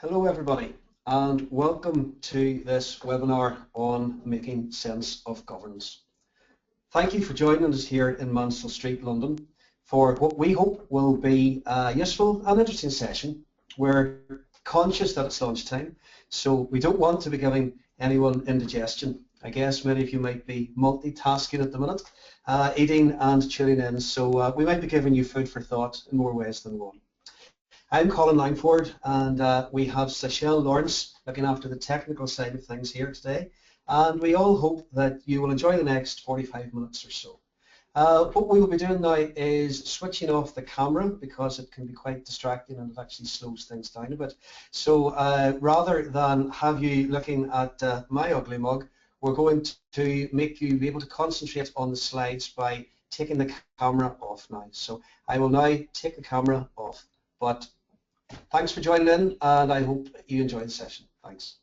Hello everybody and welcome to this webinar on making sense of governance. Thank you for joining us here in Mansell Street, London for what we hope will be a useful and interesting session. We're conscious that it's lunchtime, so we don't want to be giving anyone indigestion. I guess many of you might be multitasking at the minute, eating and tuning in, so we might be giving you food for thought in more ways than one. I'm Colin Langford and we have Seychelle Lawrence looking after the technical side of things here today, and we all hope that you will enjoy the next 45 minutes or so. What we will be doing now is switching off the camera because it can be quite distracting and it actually slows things down a bit. So rather than have you looking at my ugly mug, we're going to make you be able to concentrate on the slides by taking the camera off now. So I will now take the camera off. But thanks for joining in, and I hope you enjoy the session. Thanks.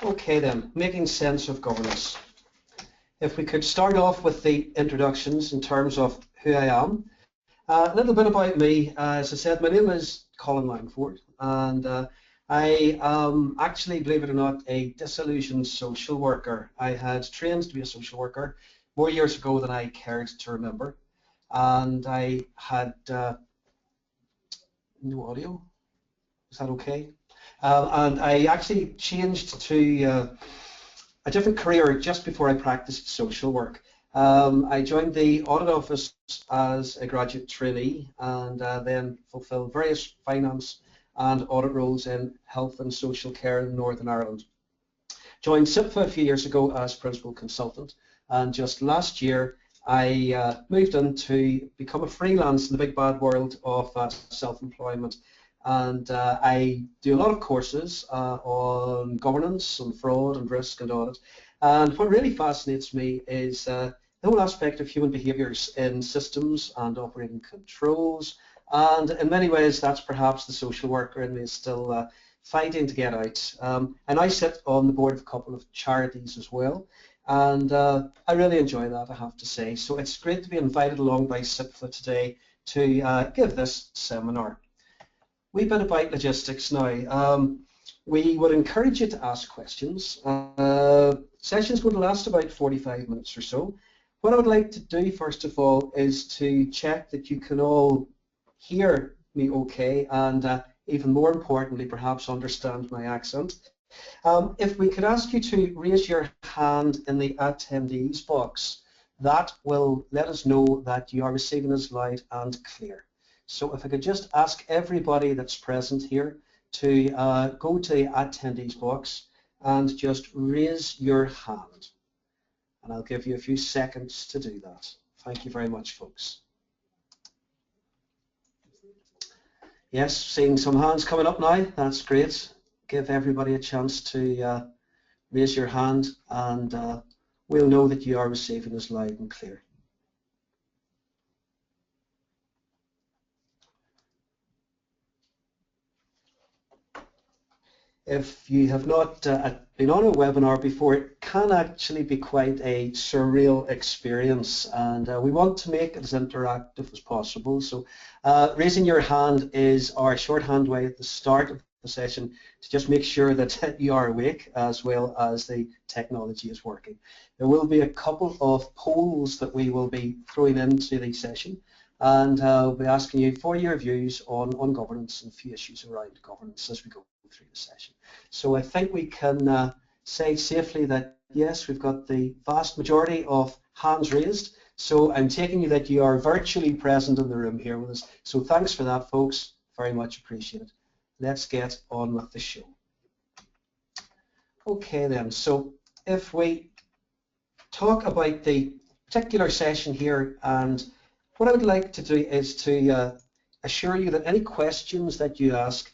Okay then, making sense of governance. If we could start off with the introductions in terms of who I am. A little bit about me. As I said, my name is Colin Langford, and I am actually, believe it or not, a disillusioned social worker. I had trained to be a social worker more years ago than I cared to remember. And I had no audio. Is that okay? And I actually changed to a different career just before I practiced social work. I joined the audit office as a graduate trainee and then fulfilled various finance and audit roles in health and social care in Northern Ireland. Joined SIPFA a few years ago as principal consultant, and just last year I moved in to become a freelance in the big bad world of self-employment, and I do a lot of courses on governance and fraud and risk and audit, and what really fascinates me is the whole aspect of human behaviours in systems and operating controls, and in many ways that's perhaps the social worker in me is still fighting to get out. And I sit on the board of a couple of charities as well. And I really enjoy that, I have to say. So it's great to be invited along by SIPFA today to give this seminar. Wee bit about logistics now. We would encourage you to ask questions. Sessions would last about 45 minutes or so. What I would like to do first of all is to check that you can all hear me okay, and even more importantly perhaps understand my accent. If we could ask you to raise your hand in the attendees box, that will let us know that you are receiving us loud and clear. So if I could just ask everybody that's present here to go to the attendees box and just raise your hand. And I'll give you a few seconds to do that. Thank you very much, folks. Yes, seeing some hands coming up now, that's great. Give everybody a chance to raise your hand, and we'll know that you are receiving us loud and clear. If you have not been on a webinar before, it can actually be quite a surreal experience, and we want to make it as interactive as possible. So raising your hand is our shorthand way at the start of the session to just make sure that you are awake as well as the technology is working. There will be a couple of polls that we will be throwing into the session, and we'll be asking you for your views on governance and a few issues around governance as we go through the session. So I think we can say safely that yes, we've got the vast majority of hands raised, so I'm taking you that you are virtually present in the room here with us. So thanks for that, folks, very much appreciated. Let's get on with the show. Okay then, so if we talk about the particular session here, and what I would like to do is to assure you that any questions that you ask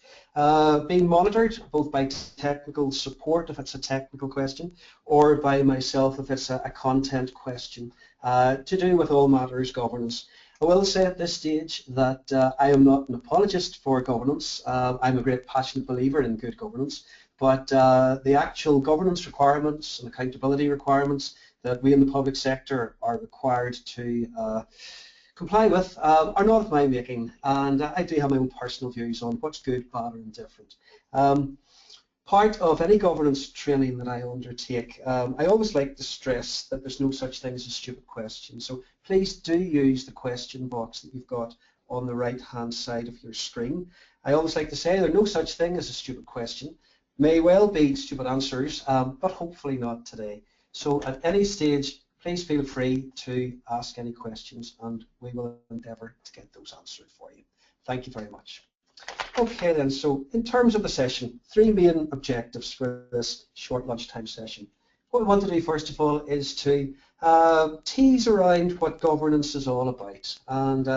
being monitored both by technical support if it's a technical question, or by myself if it's a content question to do with all matters governance. I will say at this stage that I am not an apologist for governance. I'm a great passionate believer in good governance, but the actual governance requirements and accountability requirements that we in the public sector are required to comply with are not of my making, and I do have my own personal views on what's good, bad, or indifferent. Part of any governance training that I undertake, I always like to stress that there's no such thing as a stupid question. So please do use the question box that you've got on the right-hand side of your screen. I always like to say there's no such thing as a stupid question. May well be stupid answers, but hopefully not today. So at any stage, please feel free to ask any questions, and we will endeavour to get those answered for you. Thank you very much. Okay then, so in terms of the session, three main objectives for this short lunchtime session. What we want to do first of all is to tease around what governance is all about, and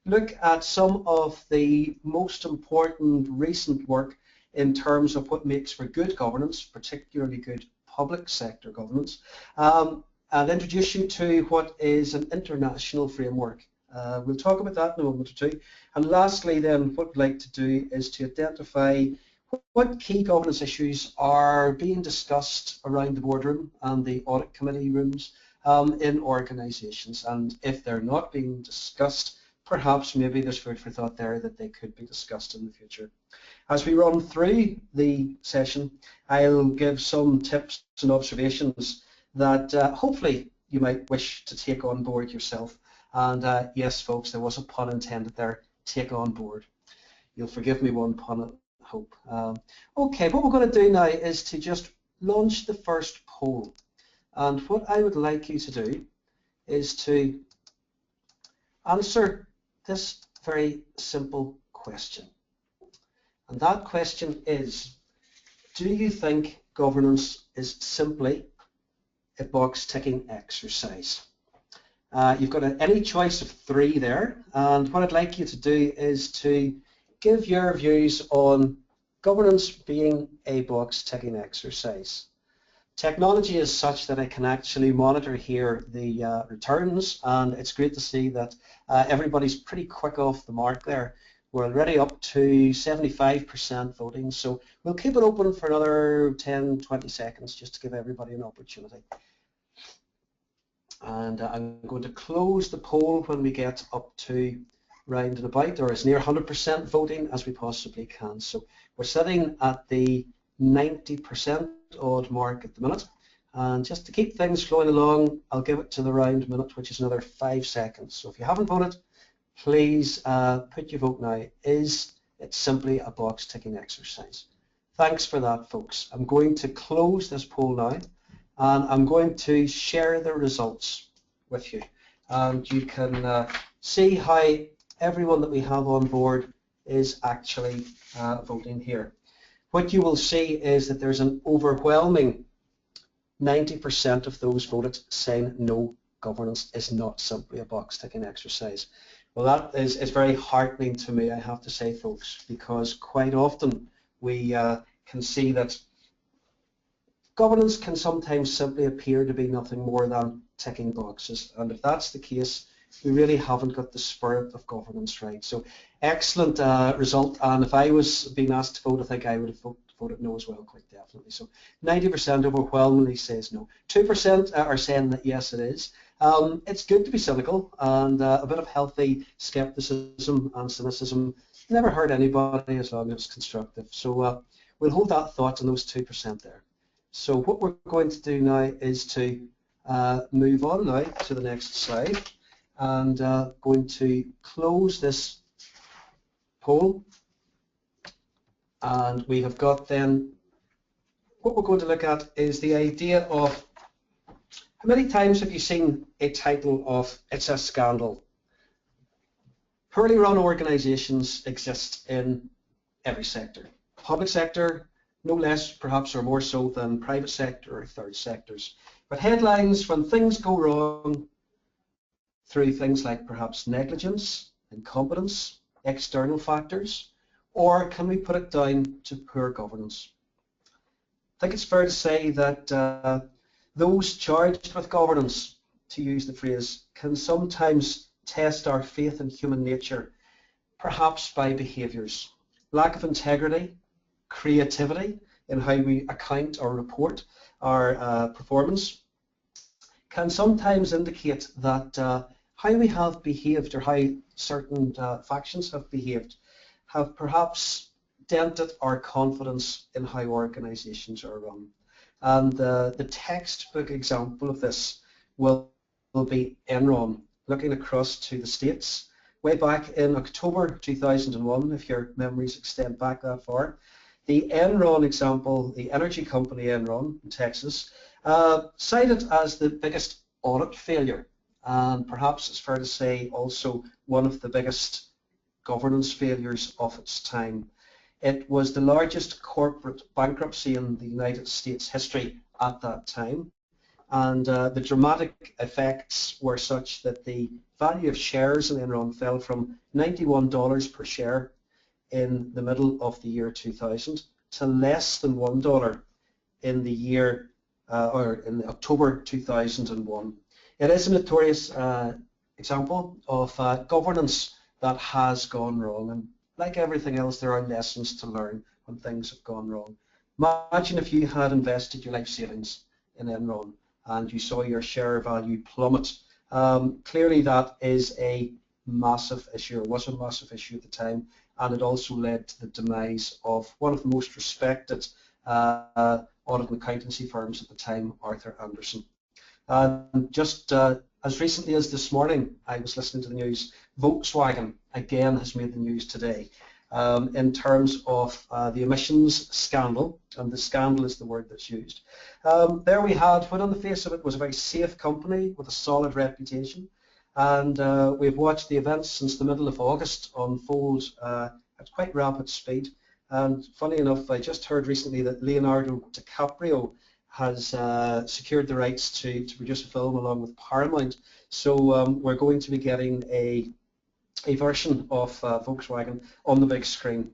look at some of the most important recent work in terms of what makes for good governance, particularly good public sector governance, and introduce you to what is an international framework. We'll talk about that in a moment or two. And lastly then, what we'd like to do is to identify what key governance issues are being discussed around the boardroom and the audit committee rooms in organisations. And if they're not being discussed, perhaps maybe there's food for thought there that they could be discussed in the future. As we run through the session, I'll give some tips and observations that hopefully you might wish to take on board yourself. And yes, folks, there was a pun intended there, take on board. You'll forgive me one pun, I hope. Okay, what we're going to do now is to just launch the first poll. And what I would like you to do is to answer this very simple question. And that question is, do you think governance is simply a box-ticking exercise? You've got any choice of three there, and what I'd like you to do is to give your views on governance being a box-ticking exercise. Technology is such that I can actually monitor here the returns, and it's great to see that everybody's pretty quick off the mark there. We're already up to 75% voting, so we'll keep it open for another 10-20 seconds just to give everybody an opportunity. And I'm going to close the poll when we get up to round and about, or as near 100% voting as we possibly can. So we're sitting at the 90% odd mark at the minute. And just to keep things flowing along, I'll give it to the round minute, which is another 5 seconds. So if you haven't voted, please put your vote now. Is it simply a box-ticking exercise? Thanks for that, folks. I'm going to close this poll now, and I'm going to share the results with you. And you can see how everyone that we have on board is actually voting here. What you will see is that there's an overwhelming 90% of those voted saying no, governance is not simply a box-ticking exercise. Well, that is very heartening to me, I have to say, folks, because quite often we can see that governance can sometimes simply appear to be nothing more than ticking boxes, and if that's the case, we really haven't got the spirit of governance right. So excellent result, and if I was being asked to vote, I think I would have voted no as well, quite definitely. So 90% overwhelmingly says no. 2% are saying that yes, it is. It's good to be cynical, and a bit of healthy skepticism and cynicism never hurt anybody as long as it's constructive. So we'll hold that thought on those 2% there. So what we're going to do now is to move on now to the next slide, and going to close this poll. And we have got then, what we're going to look at is the idea of how many times have you seen a title of "It's a Scandal"? Poorly run organisations exist in every sector. Public sector, no less perhaps or more so than private sector or third sectors. But headlines when things go wrong through things like perhaps negligence, incompetence, external factors, or can we put it down to poor governance? I think it's fair to say that those charged with governance, to use the phrase, can sometimes test our faith in human nature, perhaps by behaviours. Lack of integrity, creativity in how we account or report our performance can sometimes indicate that how we have behaved or how certain factions have behaved have perhaps dented our confidence in how organisations are run. And the textbook example of this will be Enron, looking across to the States. Way back in October 2001, if your memories extend back that far, the Enron example, the energy company Enron in Texas, cited as the biggest audit failure, and perhaps it's fair to say also one of the biggest governance failures of its time. It was the largest corporate bankruptcy in the United States history at that time, and the dramatic effects were such that the value of shares in Enron fell from $91 per share in the middle of the year 2000 to less than $1 in the year or in October 2001. It is a notorious example of governance that has gone wrong, and like everything else, there are lessons to learn when things have gone wrong. Imagine if you had invested your life savings in Enron and you saw your share value plummet. Clearly that is a massive issue, or was a massive issue at the time, and it also led to the demise of one of the most respected audit and accountancy firms at the time, Arthur Andersen. And just as recently as this morning, I was listening to the news, Volkswagen again has made the news today in terms of the emissions scandal, and the scandal is the word that's used. There we had what on the face of it was a very safe company with a solid reputation, and we've watched the events since the middle of August unfold at quite rapid speed. And funny enough, I just heard recently that Leonardo DiCaprio has secured the rights to produce a film along with Paramount. So we're going to be getting a version of Volkswagen on the big screen.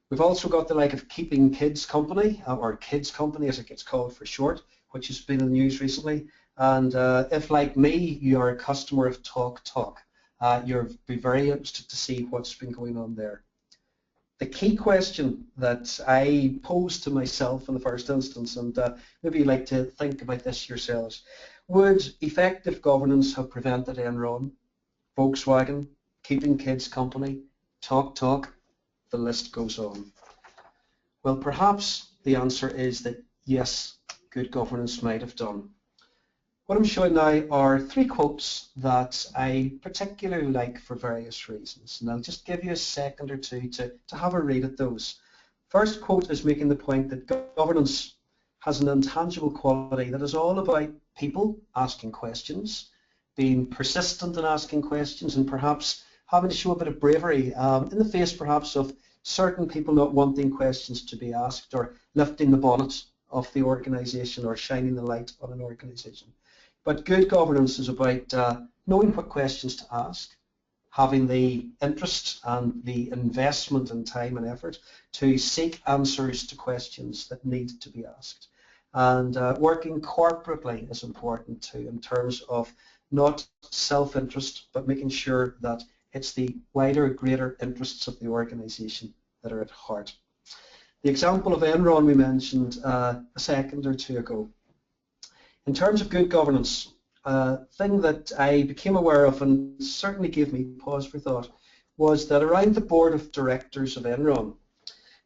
We've also got the like of Keeping Kids Company, or Kids Company as it gets called for short, which has been in the news recently. And if, like me, you are a customer of TalkTalk, you'll be very interested to see what's been going on there. The key question that I posed to myself in the first instance, and maybe you'd like to think about this yourselves, would effective governance have prevented Enron, Volkswagen, Keeping Kids Company, TalkTalk? The list goes on. Well, perhaps the answer is that yes, good governance might have done. What I'm showing now are three quotes that I particularly like for various reasons, and I'll just give you a second or two to have a read at those. First quote is making the point that governance has an intangible quality that is all about people asking questions, being persistent in asking questions, and perhaps having to show a bit of bravery in the face perhaps of certain people not wanting questions to be asked, or lifting the bonnet of the organisation or shining the light on an organisation. But good governance is about knowing what questions to ask, having the interest and the investment in time and effort to seek answers to questions that need to be asked. And working corporately is important too, in terms of not self-interest, but making sure that it's the wider, greater interests of the organisation that are at heart. The example of Enron we mentioned a second or two ago. In terms of good governance, a thing that I became aware of and certainly gave me pause for thought was that around the board of directors of Enron,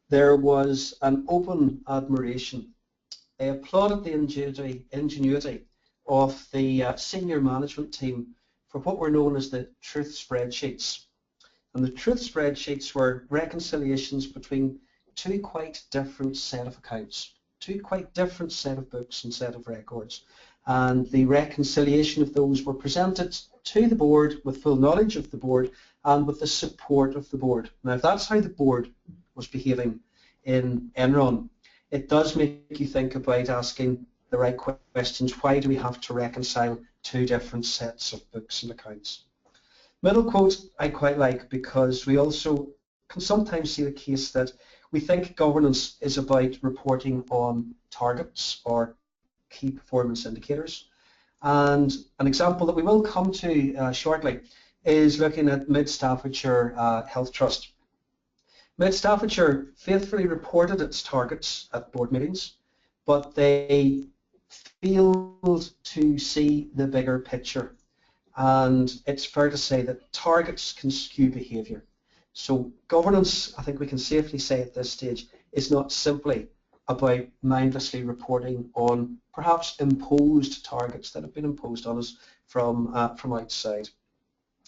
there was an open admiration. I applauded the ingenuity of the senior management team for what were known as the truth spreadsheets. And the truth spreadsheets were reconciliations between two quite different set of accounts, two quite different set of books and set of records. And the reconciliation of those were presented to the board with full knowledge of the board and with the support of the board. Now, if that's how the board was behaving in Enron, it does make you think about asking the right questions. Why do we have to reconcile two different sets of books and accounts? Middle quote I quite like, because we also can sometimes see the case that we think governance is about reporting on targets or key performance indicators. And an example that we will come to shortly is looking at Mid Staffordshire Health Trust. Mid Staffordshire faithfully reported its targets at board meetings, but they failed to see the bigger picture. and it's fair to say that targets can skew behaviour. So governance, I think we can safely say at this stage, is not simply about mindlessly reporting on perhaps imposed targets that have been imposed on us from outside.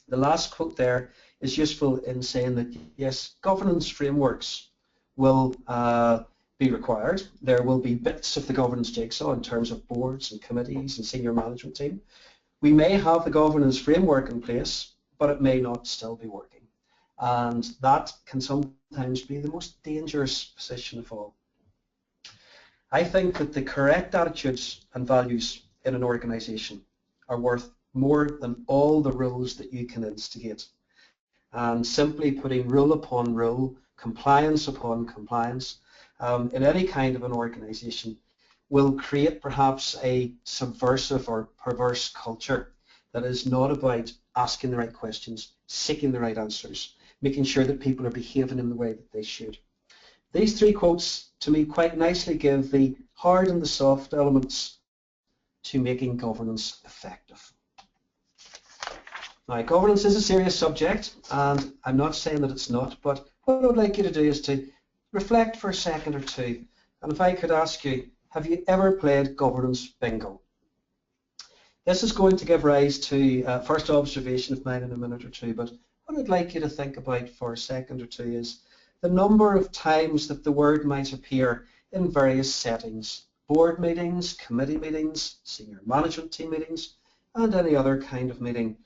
The last quote there is useful in saying that yes, governance frameworks will be required. There will be bits of the governance jigsaw in terms of boards and committees and senior management team. We may have the governance framework in place, but it may not still be working. And that can sometimes be the most dangerous position of all. I think that the correct attitudes and values in an organisation are worth more than all the rules that you can instigate. And simply putting rule upon rule, compliance upon compliance, in any kind of an organisation will create perhaps a subversive or perverse culture that is not about asking the right questions, seeking the right answers, making sure that people are behaving in the way that they should. These three quotes to me quite nicely give the hard and the soft elements to making governance effective. Now, governance is a serious subject, and I'm not saying that it's not, but what I would like you to do is to reflect for a second or two, and if I could ask you, have you ever played governance bingo? This is going to give rise to a first observation of mine in a minute or two, but what I'd like you to think about for a second or two is the number of times that the word might appear in various settings, board meetings, committee meetings, senior management team meetings, and any other kind of meeting.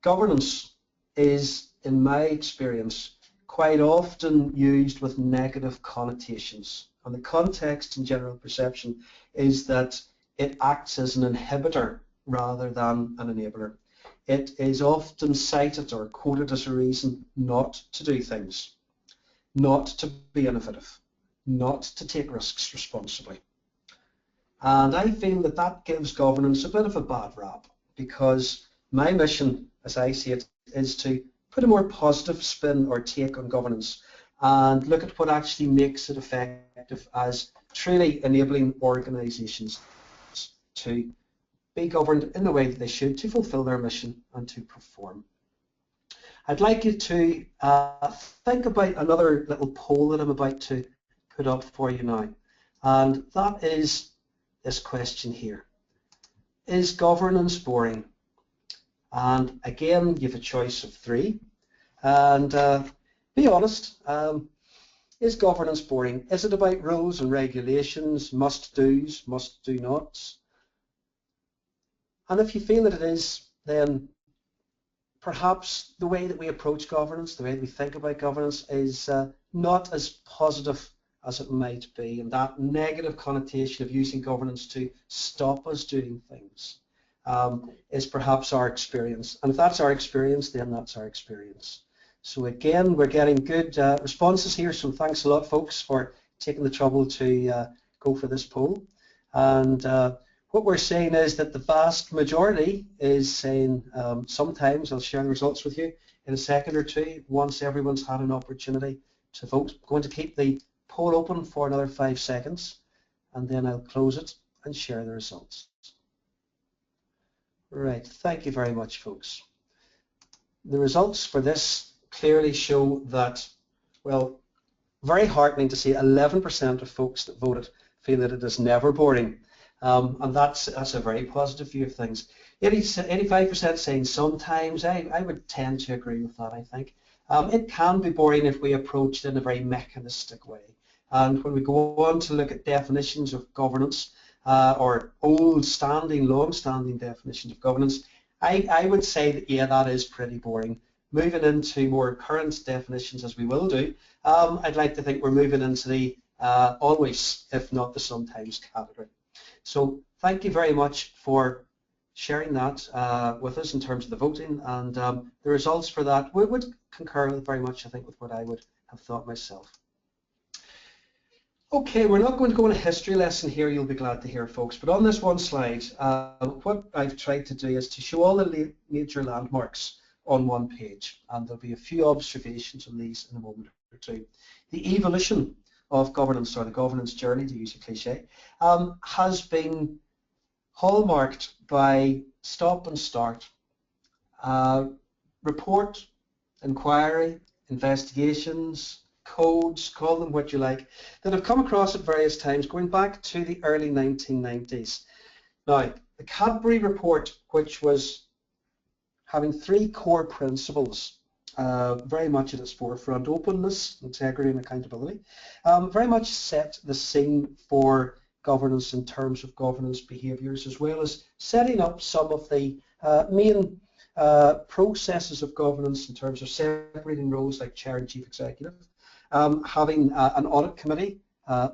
Governance is, in my experience, quite often used with negative connotations. And the context and general perception is that it acts as an inhibitor rather than an enabler. It is often cited or quoted as a reason not to do things, not to be innovative, not to take risks responsibly. And I feel that that gives governance a bit of a bad rap, because my mission, as I see it, is to put a more positive spin or take on governance and look at what actually makes it effective as truly enabling organisations to be governed in the way that they should, to fulfil their mission and to perform. I'd like you to think about another little poll that I'm about to put up for you now, and that is this question here. Is governance boring? And again, you have a choice of three. And be honest, is governance boring? Is it about rules and regulations, must-dos, must-do-nots? And if you feel that it is, then perhaps the way that we approach governance, the way that we think about governance is not as positive as it might be, and that negative connotation of using governance to stop us doing things is perhaps our experience. And if that's our experience, then that's our experience. So again, we're getting good responses here, so thanks a lot, folks, for taking the trouble to go for this poll. And what we're saying is that the vast majority is saying sometimes. I'll share the results with you in a second or two once everyone's had an opportunity to vote. I'm going to keep the poll open for another 5 seconds, and then I'll close it and share the results. Right, thank you very much, folks. The results for this clearly show that, well, very heartening to see 11% of folks that voted feel that it is never boring. And that's a very positive view of things. 85% saying sometimes. I would tend to agree with that, I think. It can be boring if we approach it in a very mechanistic way. And when we go on to look at definitions of governance, or old-standing, long-standing definitions of governance, I would say that, yeah, that is pretty boring. Moving into more current definitions, as we will do, I'd like to think we're moving into the always, if not the sometimes category. So thank you very much for sharing that with us in terms of the voting, and the results for that would concur very much, I think, with what I would have thought myself. Okay, we're not going to go on a history lesson here, you'll be glad to hear, folks, but on this one slide, what I've tried to do is to show all the major landmarks on one page, and there'll be a few observations on these in a moment or two. The evolution of governance, or the governance journey, to use a cliche, has been hallmarked by stop and start, uh, report, inquiry, investigations, codes, call them what you like, that have come across at various times going back to the early 1990s. Now, the Cadbury report, which was having three core principles, very much at its forefront: openness, integrity and accountability, very much set the scene for governance in terms of governance behaviours, as well as setting up some of the main processes of governance in terms of separating roles like chair and chief executive, having an audit committee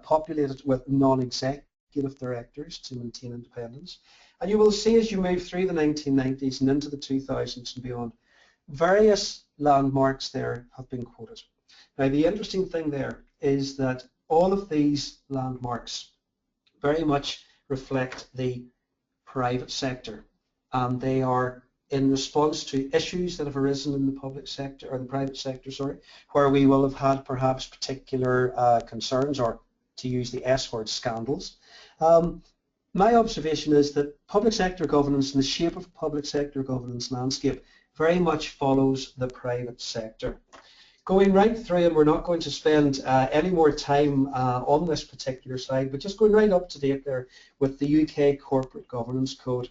populated with non-executive directors to maintain independence. And you will see as you move through the 1990s and into the 2000s and beyond, various landmarks there have been quoted. Now, the interesting thing there is that all of these landmarks very much reflect the private sector, and they are in response to issues that have arisen in the public sector, or the private sector, sorry, where we will have had perhaps particular concerns, or to use the S word, scandals. My observation is that public sector governance and the shape of public sector governance landscape very much follows the private sector. Going right through, and we're not going to spend any more time on this particular slide, but just going right up to date there with the UK Corporate Governance Code,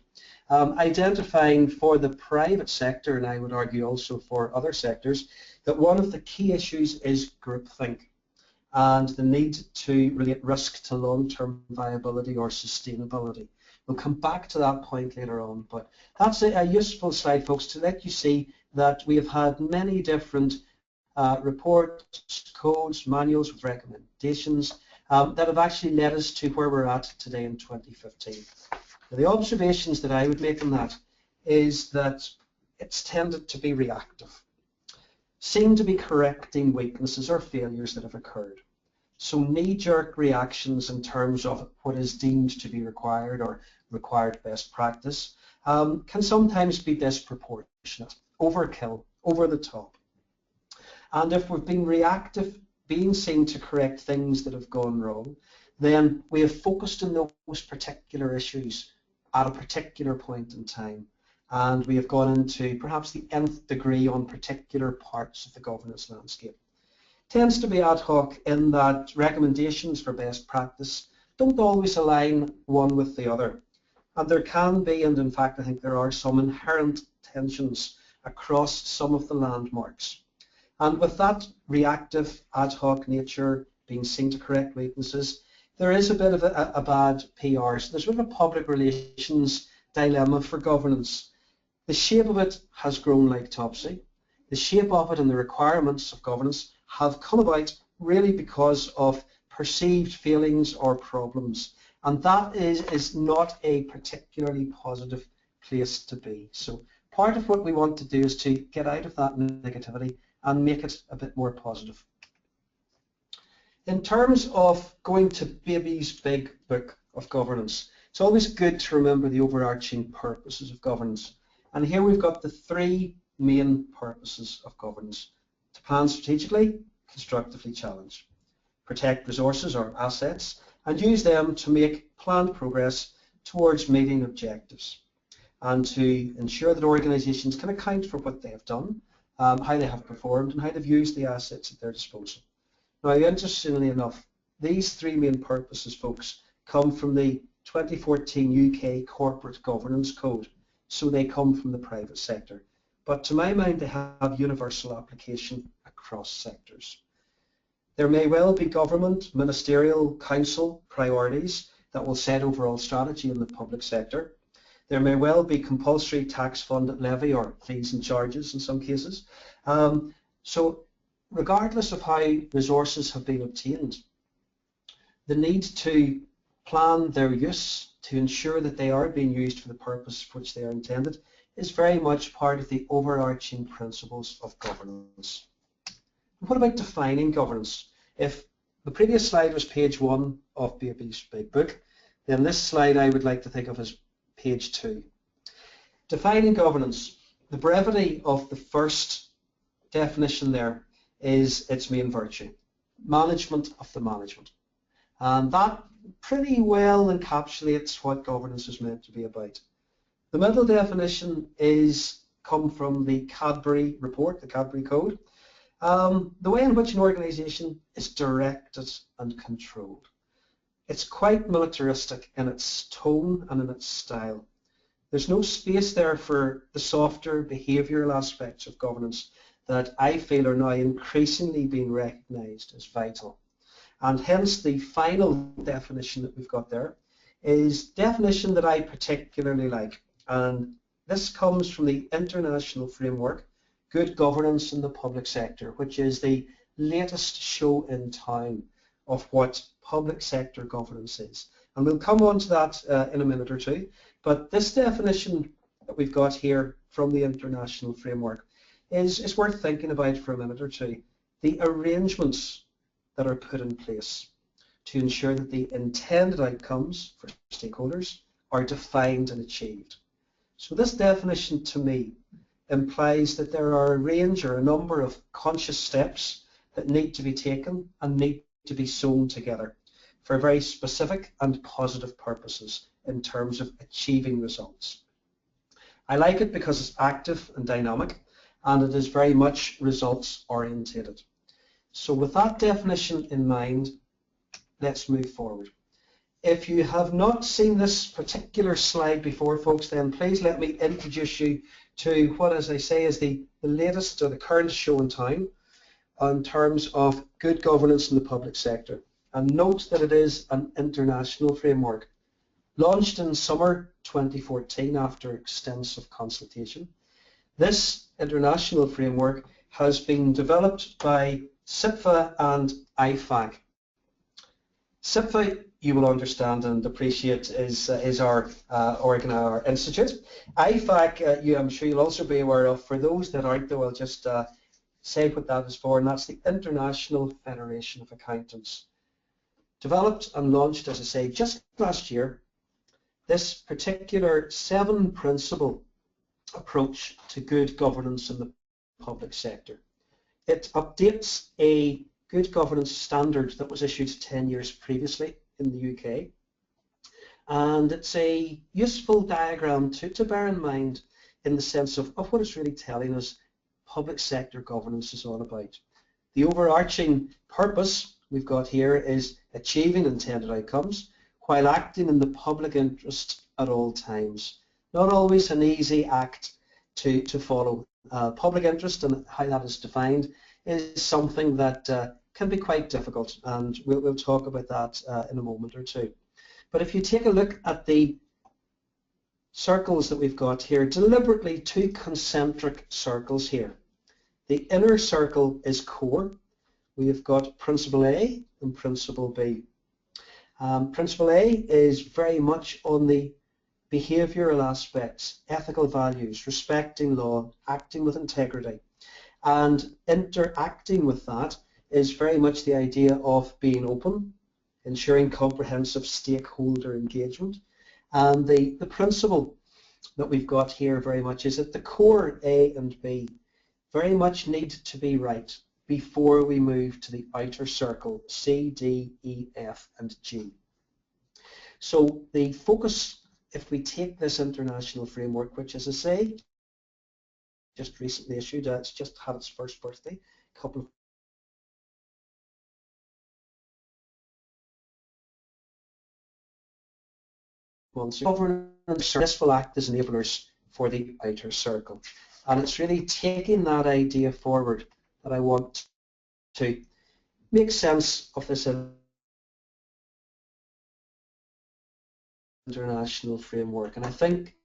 identifying for the private sector, and I would argue also for other sectors, that one of the key issues is groupthink and the need to relate risk to long-term viability or sustainability. We'll come back to that point later on, but that's a useful slide, folks, to let you see that we have had many different reports, codes, manuals with recommendations that have actually led us to where we're at today in 2015. Now, the observations that I would make on that is that it's tended to be reactive, seem to be correcting weaknesses or failures that have occurred. So knee-jerk reactions in terms of what is deemed to be required or required best practice can sometimes be disproportionate, overkill, over the top. And if we've been reactive, being seen to correct things that have gone wrong, then we have focused on those particular issues at a particular point in time, and we have gone into perhaps the nth degree on particular parts of the governance landscape. Tends to be ad hoc in that recommendations for best practice don't always align one with the other, and there can be, and in fact I think there are, some inherent tensions across some of the landmarks. And with that reactive ad hoc nature, being seen to correct weaknesses, there is a bit of a bad PR. So there's a bit of a public relations dilemma for governance. The shape of it has grown like Topsy. The shape of it and the requirements of governance have come about really because of perceived failings or problems. And that is not a particularly positive place to be. So part of what we want to do is to get out of that negativity and make it a bit more positive. In terms of going to Baby's big book of governance, it's always good to remember the overarching purposes of governance. And here we've got the three main purposes of governance: to plan strategically, constructively challenge, protect resources or assets, and use them to make planned progress towards meeting objectives, and to ensure that organisations can account for what they have done, how they have performed, and how they've used the assets at their disposal. Now, interestingly enough, these three main purposes, folks, come from the 2014 UK Corporate Governance Code, so they come from the private sector. But to my mind, they have universal application across sectors. There may well be government, ministerial, council priorities that will set overall strategy in the public sector. There may well be compulsory tax-funded levy or fees and charges in some cases. So regardless of how resources have been obtained, the need to plan their use to ensure that they are being used for the purpose for which they are intended is very much part of the overarching principles of governance. What about defining governance? If the previous slide was page 1 of Baby's big book, then this slide I would like to think of as page 2. Defining governance. The brevity of the first definition there is its main virtue: management of the management. And that pretty well encapsulates what governance is meant to be about. The middle definition is come from the Cadbury report, the Cadbury Code. The way in which an organisation is directed and controlled. It's quite militaristic in its tone and in its style. There's no space there for the softer behavioural aspects of governance that I feel are now increasingly being recognised as vital. And hence the final definition that we've got there is definition that I particularly like. And this comes from the international framework, Good Governance in the Public Sector, which is the latest show in town of what public sector governance is. And we'll come on to that in a minute or two. But this definition that we've got here from the international framework is worth thinking about for a minute or two. The arrangements that are put in place to ensure that the intended outcomes for stakeholders are defined and achieved. So this definition to me implies that there are a range or a number of conscious steps that need to be taken and need to be sewn together for very specific and positive purposes in terms of achieving results. I like it because it's active and dynamic, and it is very much results orientated. So with that definition in mind, let's move forward. If you have not seen this particular slide before, folks, then please let me introduce you to what, as I say, is the latest or the current show in town in terms of good governance in the public sector. And note that it is an international framework, launched in summer 2014 after extensive consultation. This international framework has been developed by CIPFA and IFAC. CIPFA, you will understand and appreciate, is our our institute. IFAC, I'm sure you'll also be aware of. For those that aren't, though, I'll just say what that is for, and that's the International Federation of Accountants. Developed and launched, as I say, just last year, this particular 7-principle approach to good governance in the public sector. It updates a good governance standard that was issued 10 years previously in the UK. And it's a useful diagram to bear in mind in the sense of what it's really telling us public sector governance is all about. The overarching purpose we've got here is achieving intended outcomes while acting in the public interest at all times. Not always an easy act to follow. Public interest and how that is defined is something that can be quite difficult, and we'll talk about that in a moment or two. But if you take a look at the circles that we've got here, deliberately 2 concentric circles here. The inner circle is core. We have got Principle A and Principle B. Principle A is very much on the behavioural aspects, ethical values, respecting law, acting with integrity. And interacting with that is very much the idea of being open, ensuring comprehensive stakeholder engagement. And the principle that we've got here very much is that the core A and B very much need to be right before we move to the outer circle, C, D, E, F, and G. So the focus, if we take this international framework, which, as I say, just recently issued, it's just had its first birthday, a couple of months ago. Governance, this will act as enablers for the outer circle. And it's really taking that idea forward that I want to make sense of this international framework. And I think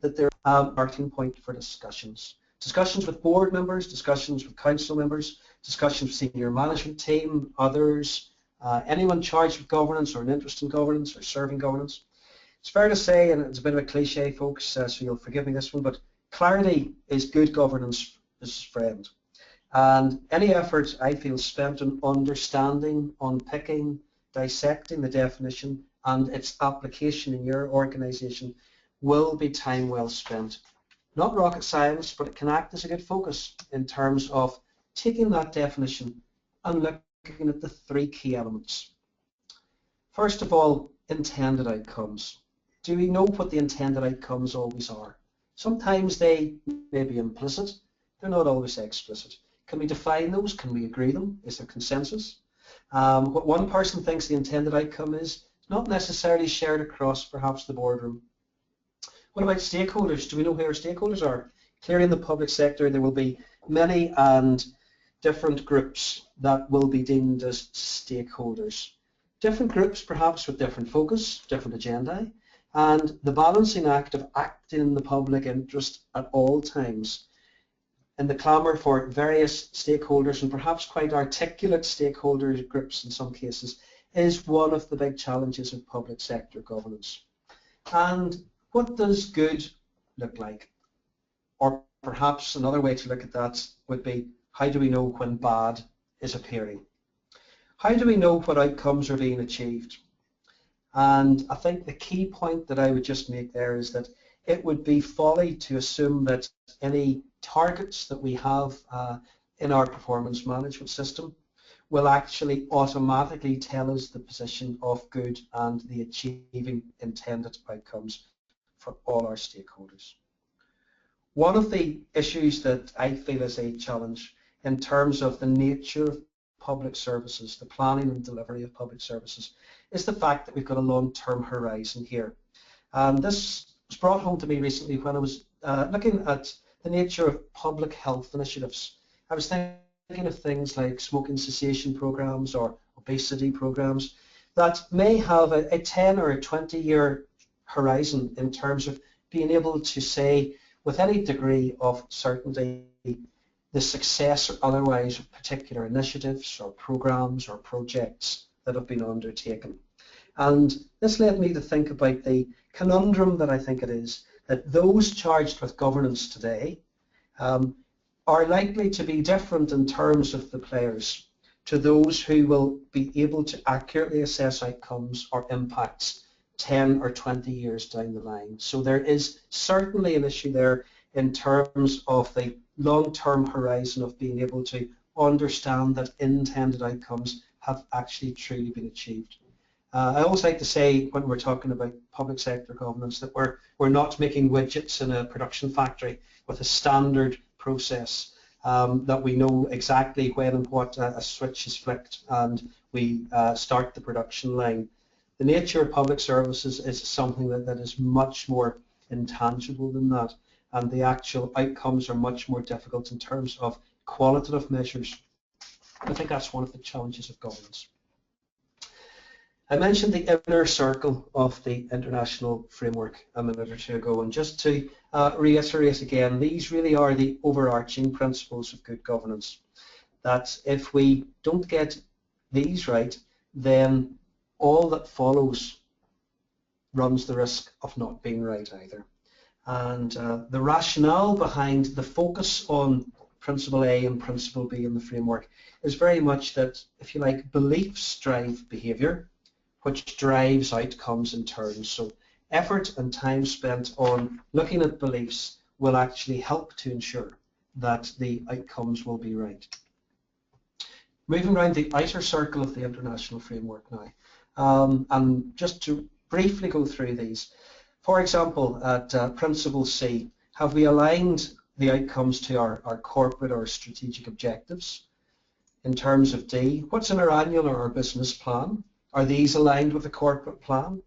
that they're a starting point for discussions. Discussions with board members, discussions with council members, discussions with senior management team, others, anyone charged with governance or an interest in governance or serving governance. It's fair to say, and it's a bit of a cliche, folks, so you'll forgive me this one, but clarity is good governance's friend. And any effort, I feel, spent on understanding, unpicking, dissecting the definition and its application in your organisation will be time well spent. Not rocket science, but it can act as a good focus in terms of taking that definition and looking at the 3 key elements. First of all, intended outcomes. Do we know what the intended outcomes always are? Sometimes they may be implicit, they're not always explicit. Can we define those? Can we agree them? Is there consensus? What one person thinks the intended outcome is not necessarily shared across perhaps the boardroom. What about stakeholders? Do we know who our stakeholders are? Clearly in the public sector there will be many and different groups that will be deemed as stakeholders. Different groups perhaps with different focus, different agenda, and the balancing act of acting in the public interest at all times in the clamour for various stakeholders and perhaps quite articulate stakeholder groups in some cases is one of the big challenges of public sector governance. And what does good look like? Or perhaps another way to look at that would be, how do we know when bad is appearing? How do we know what outcomes are being achieved? And I think the key point that I would just make there is that it would be folly to assume that any targets that we have in our performance management system will actually automatically tell us the position of good and the achieving intended outcomes for all our stakeholders. One of the issues that I feel is a challenge in terms of the nature of public services, the planning and delivery of public services, is the fact that we've got a long-term horizon here. And this was brought home to me recently when I was looking at the nature of public health initiatives. I was thinking of things like smoking cessation programs or obesity programs that may have a 10 or a 20-year horizon in terms of being able to say with any degree of certainty the success or otherwise of particular initiatives or programs or projects that have been undertaken. And this led me to think about the conundrum that I think it is that those charged with governance today are likely to be different in terms of the players to those who will be able to accurately assess outcomes or impacts 10 or 20 years down the line. So there is certainly an issue there in terms of the long-term horizon of being able to understand that intended outcomes have actually truly been achieved. I always like to say when we're talking about public sector governance that we're not making widgets in a production factory with a standard process that we know exactly when and what a switch is flicked and we start the production line. The nature of public services is something that is much more intangible than that, and the actual outcomes are much more difficult in terms of qualitative measures. I think that's one of the challenges of governance. I mentioned the inner circle of the international framework a minute or two ago, and just to reiterate again, these really are the overarching principles of good governance. That if we don't get these right, then all that follows runs the risk of not being right either. And the rationale behind the focus on Principle A and Principle B in the framework is very much that, if you like, beliefs drive behaviour, which drives outcomes in turn. So effort and time spent on looking at beliefs will actually help to ensure that the outcomes will be right. Moving around the outer circle of the international framework now, and just to briefly go through these. For example, at Principle C, have we aligned the outcomes to our corporate or strategic objectives? In terms of D, what's in our annual or our business plan? Are these aligned with the corporate plan?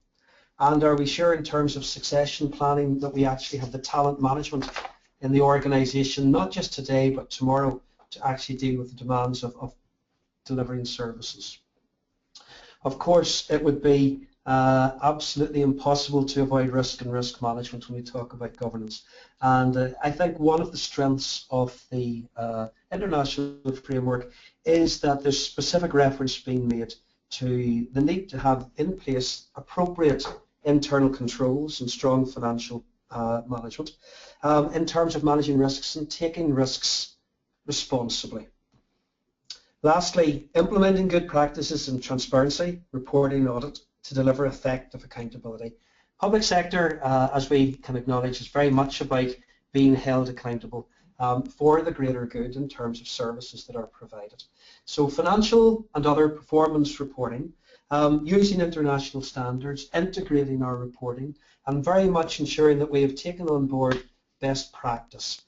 And are we sure in terms of succession planning that we actually have the talent management in the organisation, not just today but tomorrow, to actually deal with the demands of delivering services? Of course, it would be absolutely impossible to avoid risk and risk management when we talk about governance. And I think one of the strengths of the international framework is that there's specific reference being made to the need to have in place appropriate internal controls and strong financial management in terms of managing risks and taking risks responsibly. Lastly, implementing good practices in transparency, reporting and audit to deliver effective accountability. Public sector, as we can acknowledge, is very much about being held accountable for the greater good in terms of services that are provided. So financial and other performance reporting using international standards, integrating our reporting, and very much ensuring that we have taken on board best practice.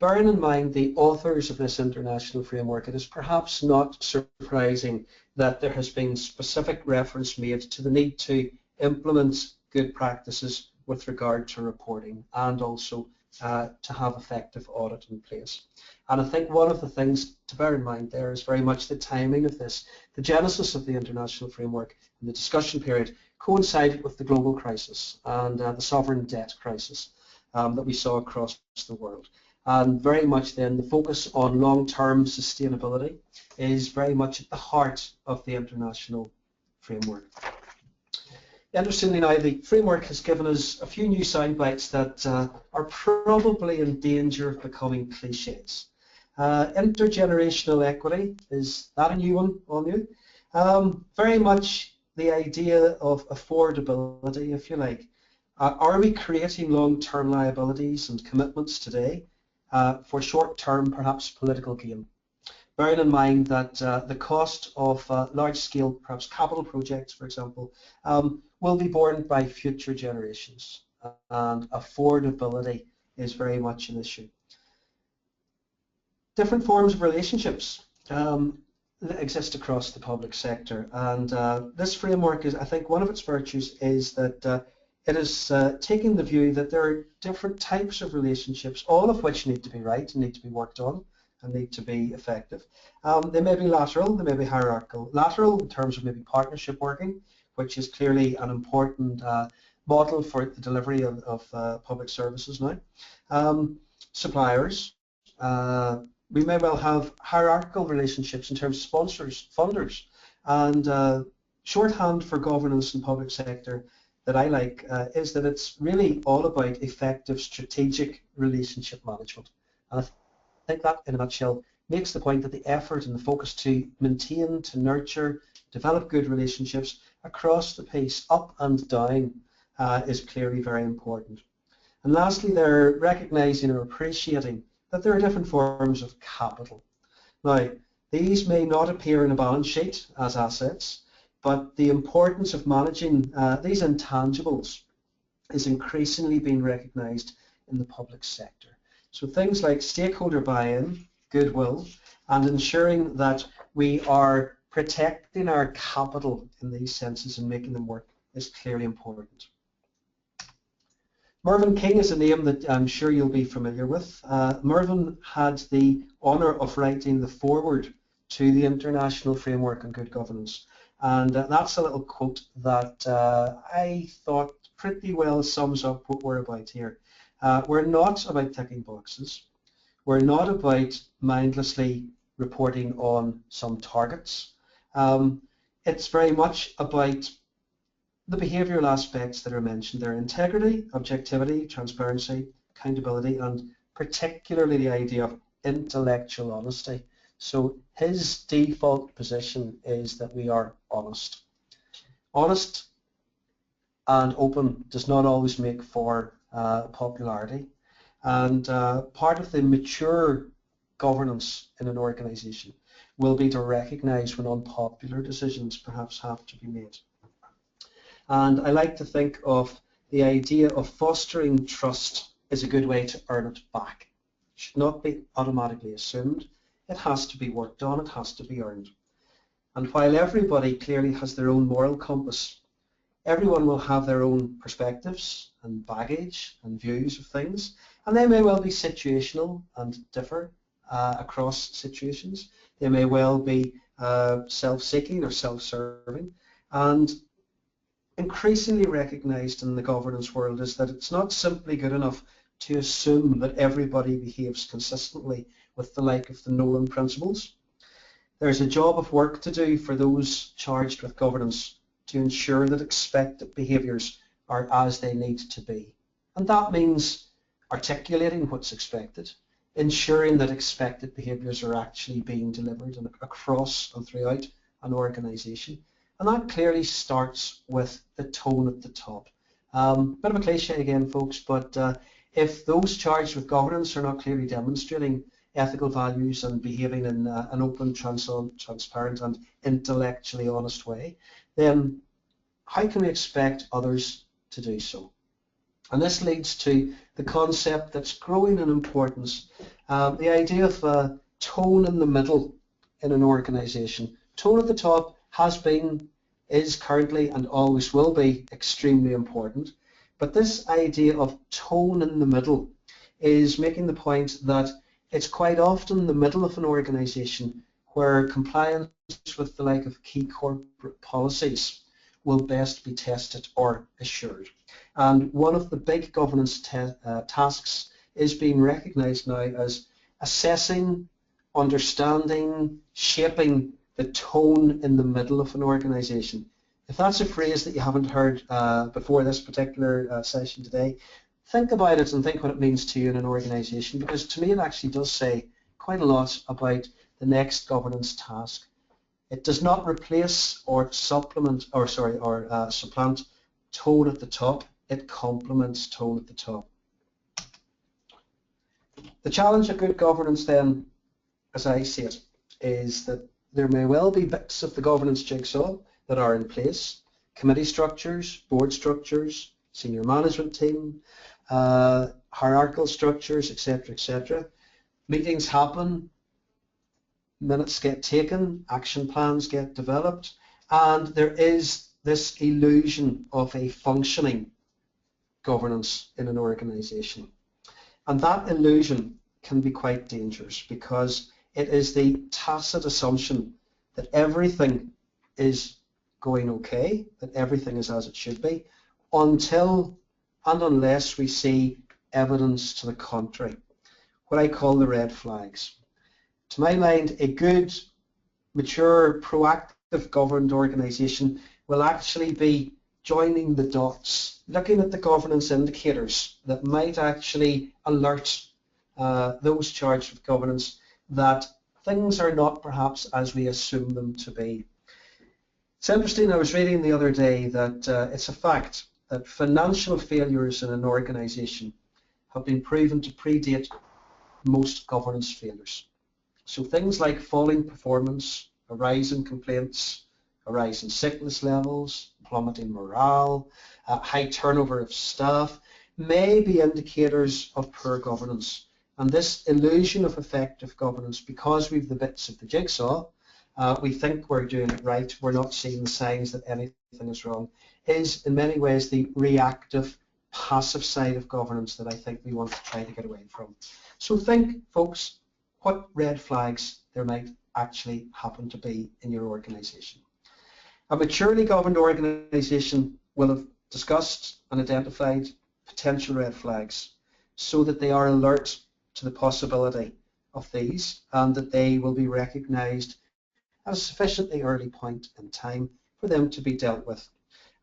Bearing in mind the authors of this international framework, it is perhaps not surprising that there has been specific reference made to the need to implement good practices with regard to reporting and also to have effective audit in place. And I think one of the things to bear in mind there is very much the timing of this. The genesis of the international framework and the discussion period coincided with the global crisis and the sovereign debt crisis that we saw across the world. And very much then the focus on long-term sustainability is very much at the heart of the international framework. Interestingly now, the framework has given us a few new sound bites that are probably in danger of becoming cliches. Intergenerational equity, is that a new one on you? Very much the idea of affordability, if you like. Are we creating long-term liabilities and commitments today for short-term, perhaps political gain? Bearing in mind that the cost of large-scale, perhaps capital projects, for example, will be borne by future generations, and affordability is very much an issue. Different forms of relationships that exist across the public sector, and this framework is, I think, one of its virtues is that it is taking the view that there are different types of relationships, all of which need to be right and need to be worked on and need to be effective. They may be lateral, they may be hierarchical. Lateral in terms of maybe partnership working, which is clearly an important model for the delivery of public services now. Suppliers, we may well have hierarchical relationships in terms of sponsors, funders, and shorthand for governance in public sector that I like is that it's really all about effective strategic relationship management. And I think that, in a nutshell, makes the point that the effort and the focus to maintain, to nurture, develop good relationships across the piece, up and down, is clearly very important. And lastly, they're recognising or appreciating that there are different forms of capital. Now, these may not appear in a balance sheet as assets, but the importance of managing these intangibles is increasingly being recognised in the public sector. So things like stakeholder buy-in, goodwill, and ensuring that we are protecting our capital in these senses and making them work is clearly important. Mervyn King is a name that I'm sure you'll be familiar with. Mervyn had the honour of writing the foreword to the International Framework on Good Governance. And that's a little quote that I thought pretty well sums up what we're about here. We're not about ticking boxes. We're not about mindlessly reporting on some targets. It's very much about the behavioural aspects that are mentioned there: integrity, objectivity, transparency, accountability, and particularly the idea of intellectual honesty. So his default position is that we are honest. Honest and open does not always make for popularity, and part of the mature governance in an organisation will be to recognise when unpopular decisions perhaps have to be made. And I like to think of the idea of fostering trust is a good way to earn it back. It should not be automatically assumed. It has to be worked on, it has to be earned. And while everybody clearly has their own moral compass, everyone will have their own perspectives and baggage and views of things, and they may well be situational and differ across situations. They may well be self-seeking or self-serving, and increasingly recognised in the governance world is that it's not simply good enough to assume that everybody behaves consistently with the like of the Nolan principles. There's a job of work to do for those charged with governance to ensure that expected behaviours are as they need to be. And that means articulating what's expected, ensuring that expected behaviours are actually being delivered across and throughout an organisation. And that clearly starts with the tone at the top. Bit of a cliche again, folks, but if those charged with governance are not clearly demonstrating ethical values and behaving in an open, transparent and intellectually honest way, then how can we expect others to do so? And this leads to the concept that's growing in importance, the idea of a tone in the middle in an organisation. Tone at the top has been, is currently and always will be extremely important, but this idea of tone in the middle is making the point that it's quite often the middle of an organisation where compliance with the like of key corporate policies will best be tested or assured. And one of the big governance tasks is being recognised now as assessing, understanding, shaping the tone in the middle of an organisation. If that's a phrase that you haven't heard before this particular session today, think about it and think what it means to you in an organisation, because to me it actually does say quite a lot about the next governance task. It does not replace or supplement, or supplant tone at the top. It complements tone at the top. The challenge of good governance then, as I see it, is that there may well be bits of the governance jigsaw that are in place, committee structures, board structures, senior management team, hierarchical structures, etc., etc. Meetings happen, minutes get taken, action plans get developed, and there is this illusion of a functioning governance in an organisation. And that illusion can be quite dangerous because it is the tacit assumption that everything is going okay, that everything is as it should be, until and unless we see evidence to the contrary, what I call the red flags. To my mind, a good, mature, proactive governed organisation will actually be joining the dots, looking at the governance indicators that might actually alert those charged with governance that things are not perhaps as we assume them to be. It's interesting, I was reading the other day that it's a fact that financial failures in an organisation have been proven to predate most governance failures. So things like falling performance, a rise in complaints, a rise in sickness levels, plummeting morale, high turnover of staff may be indicators of poor governance. And this illusion of effective governance, because we've the bits of the jigsaw, we think we're doing it right, we're not seeing the signs that anything is wrong, is in many ways the reactive, passive side of governance that I think we want to try to get away from. So think, folks, what red flags there might actually happen to be in your organisation. A maturely governed organisation will have discussed and identified potential red flags so that they are alert to the possibility of these and that they will be recognised at a sufficiently early point in time for them to be dealt with.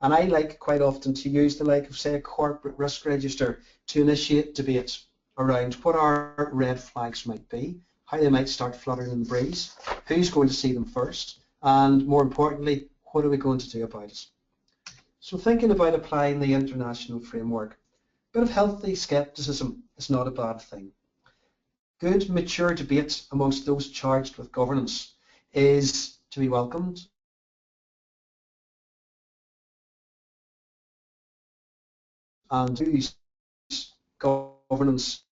And I like quite often to use the like of, say, a corporate risk register to initiate debate around what our red flags might be, how they might start fluttering in the breeze, who's going to see them first, and more importantly, what are we going to do about it? So thinking about applying the international framework, a bit of healthy scepticism is not a bad thing. Good, mature debate amongst those charged with governance is to be welcomed. And use governance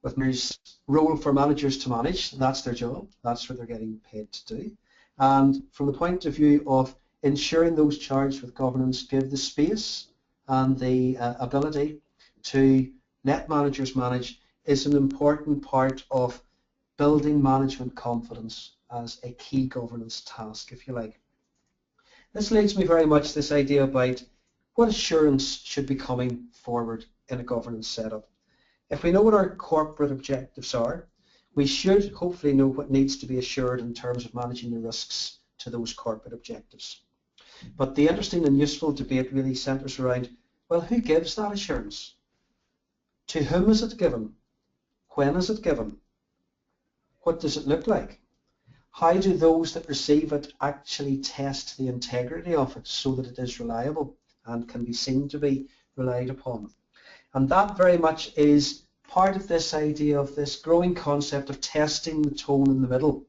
with managers' role for managers to manage. That's their job. That's what they're getting paid to do. And from the point of view of ensuring those charged with governance give the space and the ability to let managers manage is an important part of building management confidence as a key governance task, if you like. This leads me very much to this idea about what assurance should be coming forward in a governance setup. If we know what our corporate objectives are, we should hopefully know what needs to be assured in terms of managing the risks to those corporate objectives. But the interesting and useful debate really centres around, well, who gives that assurance? To whom is it given? When is it given? What does it look like? How do those that receive it actually test the integrity of it so that it is reliable and can be seen to be relied upon? And that very much is part of this idea of this growing concept of testing the tone in the middle.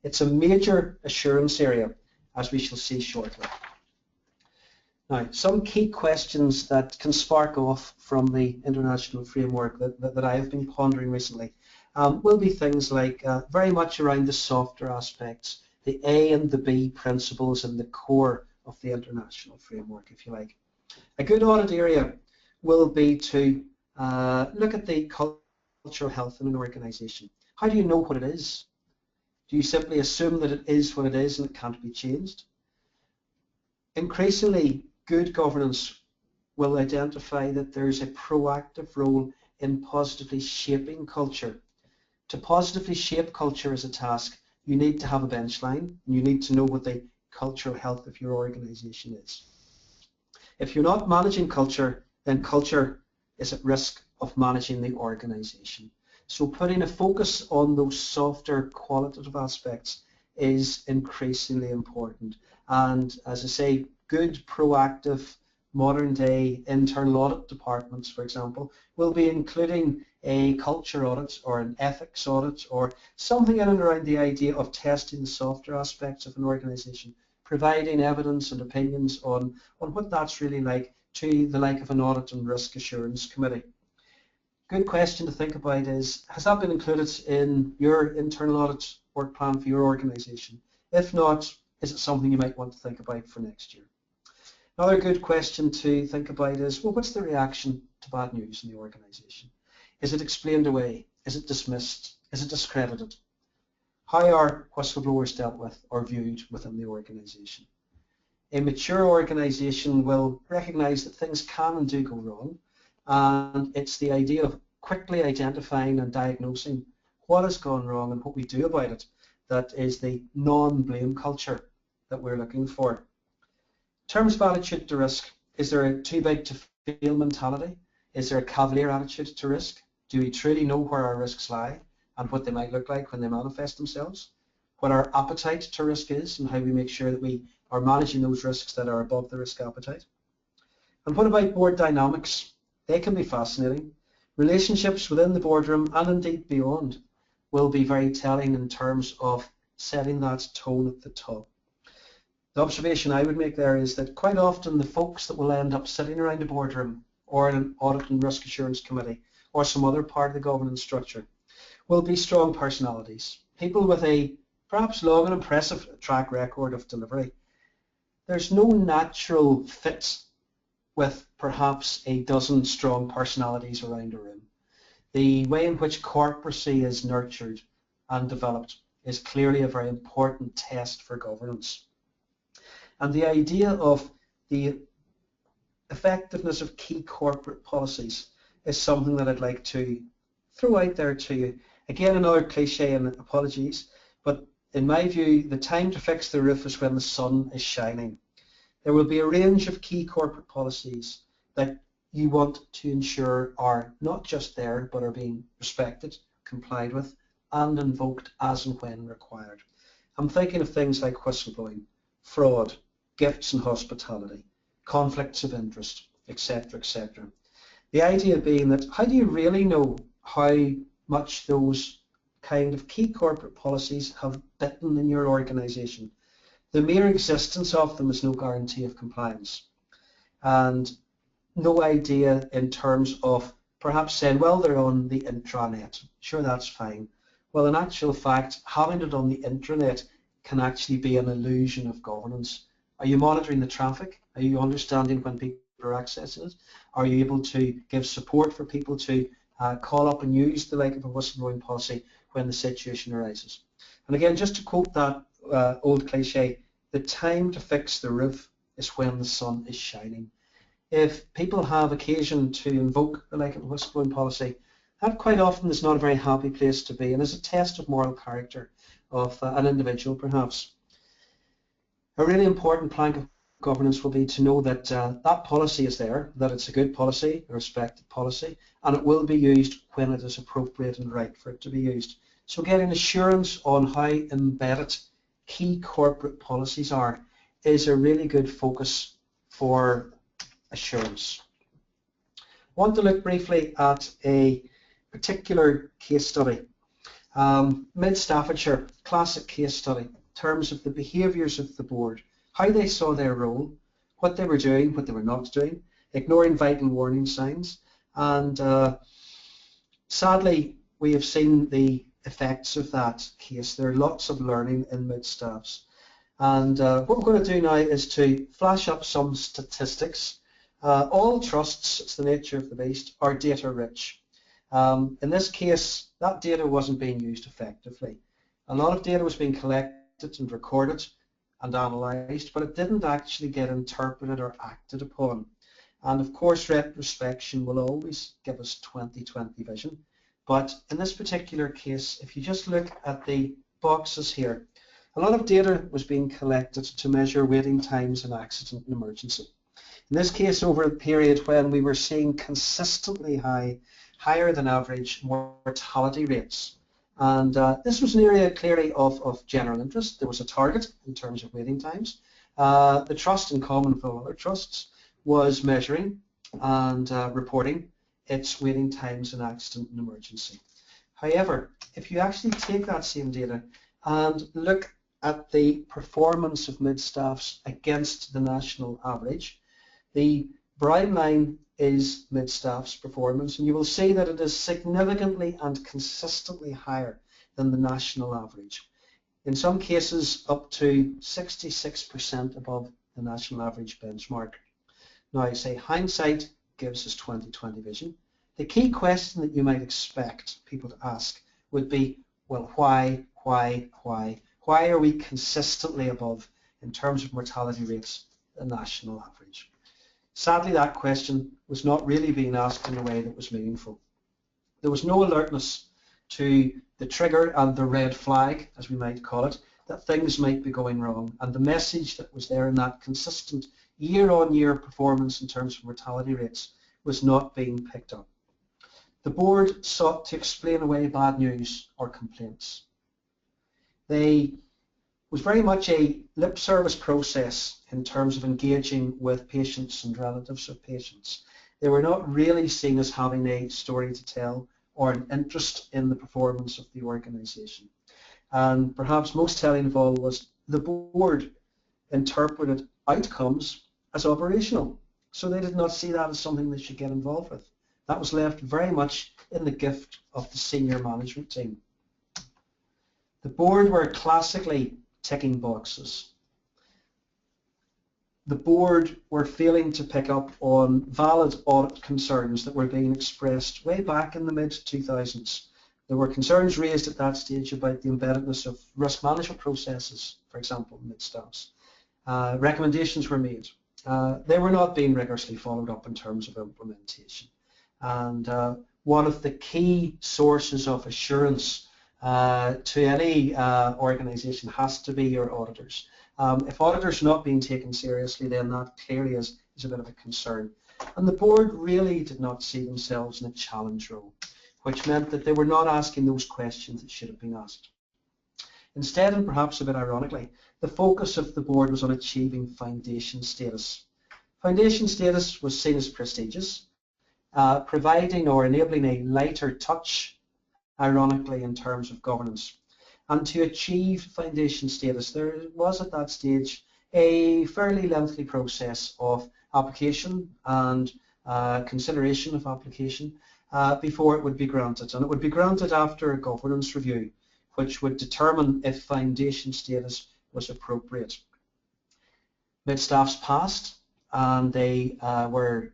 It's a major assurance area, as we shall see shortly. Now, some key questions that can spark off from the international framework that I have been pondering recently will be things like very much around the softer aspects, the A and the B principles and the core of the international framework, if you like. A good audit area will be to look at the cultural health in an organisation. How do you know what it is? Do you simply assume that it is what it is and it can't be changed? Increasingly, good governance will identify that there's a proactive role in positively shaping culture. To positively shape culture as a task, you need to have a bench line, and you need to know what the cultural health of your organisation is. If you're not managing culture, then culture is at risk of managing the organisation. So putting a focus on those softer qualitative aspects is increasingly important. And as I say, good, proactive, modern day internal audit departments, for example, will be including a culture audit or an ethics audit or something in and around the idea of testing the softer aspects of an organisation, providing evidence and opinions on what that's really like to the like of an audit and risk assurance committee. Good question to think about is, has that been included in your internal audit work plan for your organisation? If not, is it something you might want to think about for next year? Another good question to think about is, well, what's the reaction to bad news in the organisation? Is it explained away? Is it dismissed? Is it discredited? How are whistleblowers dealt with or viewed within the organisation? A mature organisation will recognise that things can and do go wrong, and it's the idea of quickly identifying and diagnosing what has gone wrong and what we do about it that is the non-blame culture that we're looking for. In terms of attitude to risk, is there a too big to fail mentality? Is there a cavalier attitude to risk? Do we truly know where our risks lie and what they might look like when they manifest themselves? What our appetite to risk is and how we make sure that we are managing those risks that are above the risk appetite? And what about board dynamics? They can be fascinating. Relationships within the boardroom and indeed beyond will be very telling in terms of setting that tone at the top. The observation I would make there is that quite often the folks that will end up sitting around a boardroom or in an audit and risk assurance committee or some other part of the governance structure will be strong personalities, people with a perhaps long and impressive track record of delivery. There's no natural fit with perhaps a dozen strong personalities around a room. The way in which corporacy is nurtured and developed is clearly a very important test for governance. And the idea of the effectiveness of key corporate policies is something that I'd like to throw out there to you. Again, another cliche, and apologies, but in my view, the time to fix the roof is when the sun is shining. There will be a range of key corporate policies that you want to ensure are not just there, but are being respected, complied with, and invoked as and when required. I'm thinking of things like whistleblowing, fraud, gifts and hospitality, conflicts of interest, etc., etc. The idea being that how do you really know how much those kind of key corporate policies have bitten in your organisation? The mere existence of them is no guarantee of compliance, and no idea in terms of perhaps saying, well, they're on the intranet. Sure, that's fine. Well, in actual fact, having it on the intranet can actually be an illusion of governance. Are you monitoring the traffic? Are you understanding when people are accessing it? Are you able to give support for people to call up and use the like of a whistleblowing policy when the situation arises? And again, just to quote that old cliche, the time to fix the roof is when the sun is shining. If people have occasion to invoke the like of a whistleblowing policy, that quite often is not a very happy place to be and is a test of moral character of an individual perhaps. A really important plank of governance will be to know that that policy is there, that it's a good policy, a respected policy, and it will be used when it is appropriate and right for it to be used. So getting assurance on how embedded key corporate policies are is a really good focus for assurance. I want to look briefly at a particular case study. Mid Staffordshire, classic case study in terms of the behaviours of the board, how they saw their role, what they were doing, what they were not doing, ignoring vital warning signs, and sadly we have seen the effects of that case. There are lots of learning in mid-staffs, and what we're going to do now is to flash up some statistics. All trusts, it's the nature of the beast, are data rich. In this case, that data wasn't being used effectively. A lot of data was being collected and recorded and analysed, but it didn't actually get interpreted or acted upon. And of course, retrospection will always give us 20/20 vision. But in this particular case, if you just look at the boxes here, a lot of data was being collected to measure waiting times in accident and emergency. In this case, over a period when we were seeing consistently higher than average mortality rates. And this was an area clearly of general interest. There was a target in terms of waiting times. The trust, in common with all other trusts, was measuring and reporting its waiting times in accident and emergency. However, if you actually take that same data and look at the performance of mid-staffs against the national average, the brown line is mid-staff's performance, and you will see that it is significantly and consistently higher than the national average. In some cases, up to 66% above the national average benchmark. Now, I say hindsight gives us 20/20 vision. The key question that you might expect people to ask would be, well, why are we consistently above, in terms of mortality rates, the national average? Sadly, that question was not really being asked in a way that was meaningful. There was no alertness to the trigger and the red flag, as we might call it, that things might be going wrong, and the message that was there in that consistent year-on-year performance in terms of mortality rates was not being picked up. The board sought to explain away bad news or complaints. They was very much a lip service process in terms of engaging with patients and relatives of patients. They were not really seen as having a story to tell or an interest in the performance of the organisation. And perhaps most telling of all was the board interpreted outcomes as operational. So they did not see that as something they should get involved with. That was left very much in the gift of the senior management team. The board were classically ticking boxes. The board were failing to pick up on valid audit concerns that were being expressed way back in the mid-2000s. There were concerns raised at that stage about the embeddedness of risk management processes, for example, mid-staffs. Recommendations were made. They were not being rigorously followed up in terms of implementation. And one of the key sources of assurance to any organisation has to be your auditors. If auditors are not being taken seriously, then that clearly is a bit of a concern. And the board really did not see themselves in a challenge role, which meant that they were not asking those questions that should have been asked. Instead, and perhaps a bit ironically, the focus of the board was on achieving foundation status. Foundation status was seen as prestigious, providing or enabling a lighter touch, ironically, in terms of governance. And to achieve foundation status, there was at that stage a fairly lengthy process of application and consideration of application before it would be granted. And it would be granted after a governance review, which would determine if foundation status was appropriate. Mid-staffs passed and they were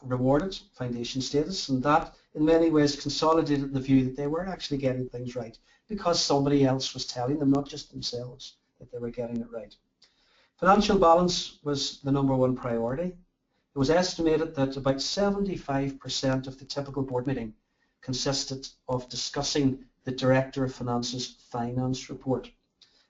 rewarded foundation status, and that in many ways consolidated the view that they were actually getting things right because somebody else was telling them, not just themselves, that they were getting it right. Financial balance was the #1 priority. It was estimated that about 75% of the typical board meeting consisted of discussing the Director of Finance's finance report.